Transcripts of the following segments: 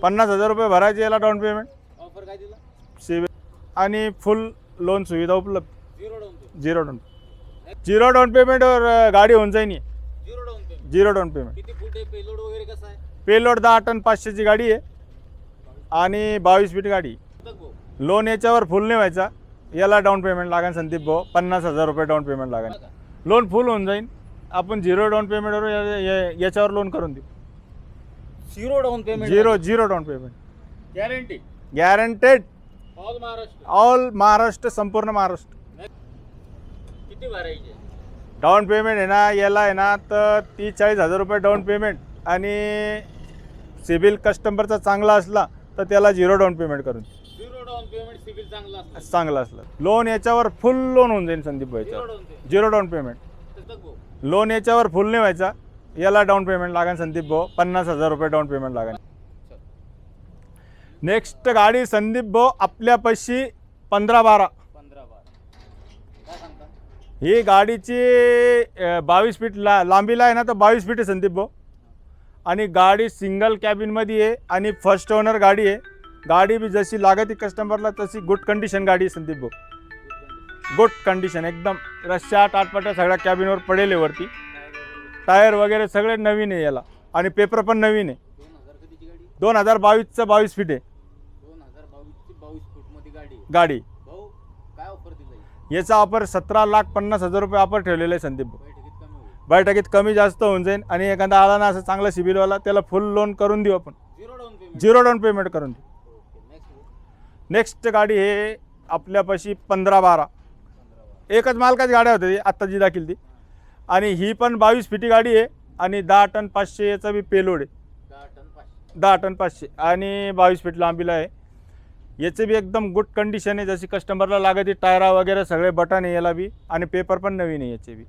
50,000 रुपये भरायचे याला डाऊन पेमेंट. ऑफर काय दिला? सिबिल आणि फुल लोन सुविधा उपलब्ध. Zero down payment. Zero down पेमेंटवर गाडी होऊन जाईन. Zero down payment. Zero down payment. किती फूट आहे? पेलोड वगैरे कसं आहे? पेलोड 10 टन 500ची गाडी आहे आणि 22 फीट गाडी. लोन याच्यावर फुल नाही व्हायचा. याला डाऊन पेमेंट लागेल संदीप भाऊ 50,000 रुपये डाऊन पेमेंट लागेल. लोन फुल होऊन जाईल. आपण झिरो डाऊन पेमेंटवर याच्यावर लोन करून देऊ. Zero down payment. Zero down payment guarantee. Guaranteed. All Maharashtra. All Maharashtra, संपूर्ण महाराष्ट्र. किती भरायचे? डाऊन पेमेंट आहे ना याला आहे ना तर 30-40,000 रुपये डाऊन पेमेंट आणि सिबिल कस्टमरचा चांगला असला तर त्याला झिरो डाऊन पेमेंट करून. झिरो डाऊन पेमेंट सिबिल चांगला असला. चांगला असला लोन याच्यावर फुल लोन होऊन जाईल संदीप भाई. Zero down payment. लोन याच्यावर फुल नाही व्हायचा. याला डाऊन पेमेंट लागेल संदीप भाऊ 50,000 रुपये डाऊन पेमेंट लागेल. नेक्स्ट गाडी संदीप भाऊ आपल्यापाशी 15-12. ही गाडीची 22 फीट लांबीला आहे ना तर 22 फीट आहे संदीप भाऊ. आणि गाडी सिंगल कॅबिनमध्ये आहे आणि फर्स्ट ओनर गाडी आहे. गाडी बी जशी लागते कस्टमरला तशी गुड कंडिशन गाडी आहे संदीप भाऊ. गुड कंडिशन एकदम. रश्या टाटपाट्या सगळ्या कॅबिनवर पडेल आहे वरती. टायर वगैरे सगळे नवीन आहे याला आणि पेपर पण नवीन आहे. 2022चं 22 फीट आहे 2022ची 22 फूटमध्ये गाडी. भाऊ काय ऑफर दिली? याचा ऑफर 17,50,000 रुपये ऑफर ठेवलेला आहे संदीप भाऊ. बैठकीत कमी जास्त होऊन जाईल आणि एखादा आला ना असं चांगला सिबिलवाला त्याला फुल लोन करून देऊ आपण. झिरो डाऊन पेमेंट करून देऊ. नेक्स्ट गाडी हे आपल्यापाशी 15-12. एकच मालकाची गाड्या होती आत्ता जी दाखील ती. आणि ही पण 22 फीटी गाडी आहे आणि 10 टन 500 याचा बी पेलोड आहे. 10 टन 500 आणि 22 फीट लांबीला आहे. याचे बी एकदम गुड कंडिशन आहे जशी कस्टमरला लागते. टायरा वगैरे सगळे बटन आहे याला बी आणि पेपर पण नवीन आहे याचे बी.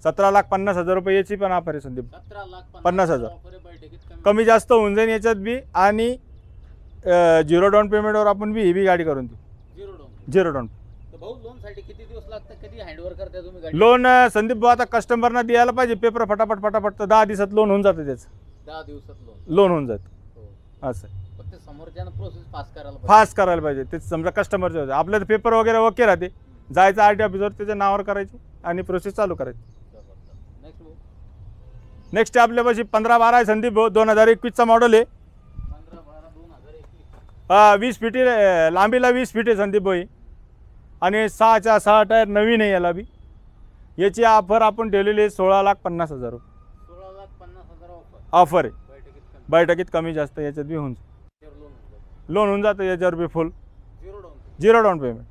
17,50,000 रुपये याची पण ऑफर आहे संदीप. 17,50,000 कमी जास्त होऊन जाईल याच्यात बी. आणि झिरो डाऊन पेमेंटवर आपण बी ही बी गाडी करून देऊ. Zero down. भाऊ लोन साठी किती दिवस लागतात? कधी हँडओव्हर करता तुम्ही गाडी? लोन संदीप भाऊ आता कस्टमरना द्यायला पाहिजे पेपर फटाफट तर 10 दिवसात लोन होऊन जातं त्याचं. 10 दिवसात लोन होऊन जातं. असं फक्त समोरच्यानं प्रोसेस फास्ट करायला पाहिजे. ते समजा कस्टमरचे होते आपल्याला पेपर वगैरे ओके राहते. जायचं RT ऑफिसवर त्याच्या नावावर करायची आणि प्रोसेस चालू करायची. नेक्स्ट आपल्यापाशी 15-12 आहे संदीप भाऊ. 2021चा मॉडेल आहे. 20 फीट लांबीला 20 फीट आहे संदीप भाई. आणि 6 टायर नवीन आहे याला बी. याची ऑफर आपण ठेवलेली आहे 16,50,000 रुपये. 16,50,000 ऑफर आहे. बैठकीत कमी जास्त याच्यात बी होऊन लोन होऊन जातं याच्यावर बी फुल. Zero down payment.